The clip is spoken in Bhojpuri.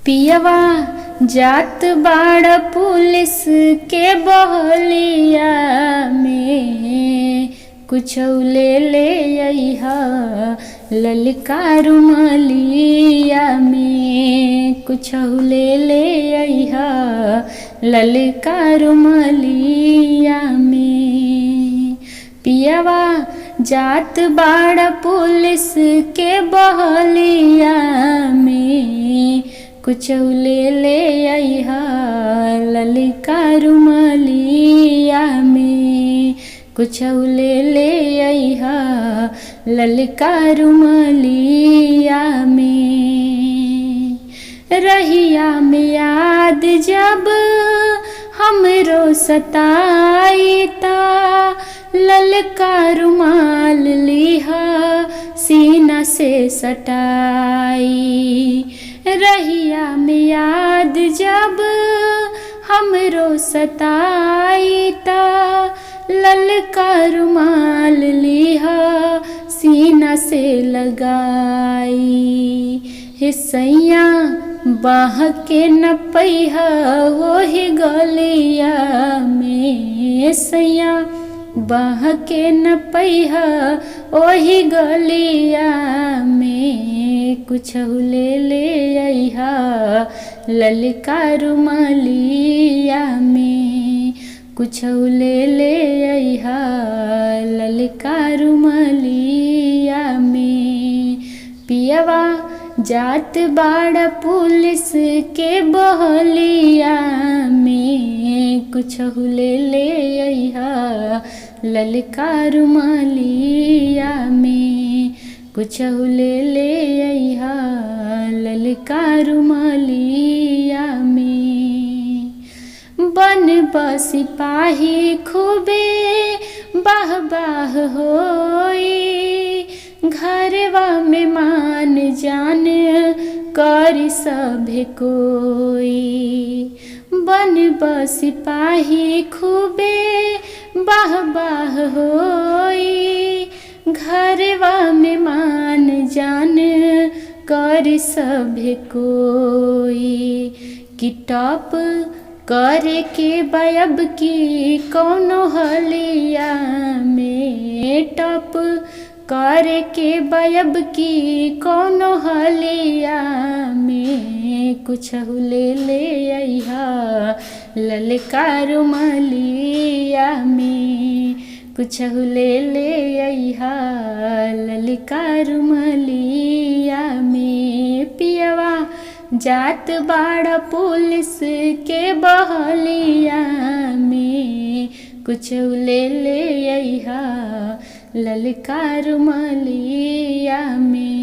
पियवा जात बाड़ पुलिस के बहलिया में कुछौ ले ले अइहा ललका रुमलिया में कुछौ ले ले अइहा ललका रुमलिया में। पियवा जात बाड़ पुलिस के बहलिया में कुछौ ले ले अइहा ललका रुमलिया में कुछौ ले ले अइहा ललका रुमलिया में। रहिया में याद जब हमरो सताई ता ललका रुमाल लिहा सीना से सटाई। रहिया में याद जब हमरो सताई ता ललका रुमाल लिहा सीना से लगाई। हे सैया बाह के न पैहा वही गलिया में सैया बाह के न पैहा ओही गलिया में कुछौ ले ले अइहा ललका रुमलिया में कुछौ ले ले अइहा ललका रुमलिया में। पियवा जात बाड़ पुलिस के बहलिया में कुछौ ले ले अइहा ललका रुमलिया में कुछौ ले ले अइहा ललका रुमलिया में। बन सिपाही खूबे बाह बाह होई घरवा में मान जान कर सभे कोई। बन सिपाही खूबे बाह बाह होई घरवा में मान जान कर सभे कोई। कि टॉप करे के बयब की कौनो हलिया में टॉप करे के बयब की कौनो हलिया में कुछौ ले ले अइहा ललका रुमलिया में कुछौ ले ले अइहा ललका रुमलिया में। पियवा जात बाड़ पुलिस के बहलिया में कुछौ ले ले अइहा ललका रुमलिया में।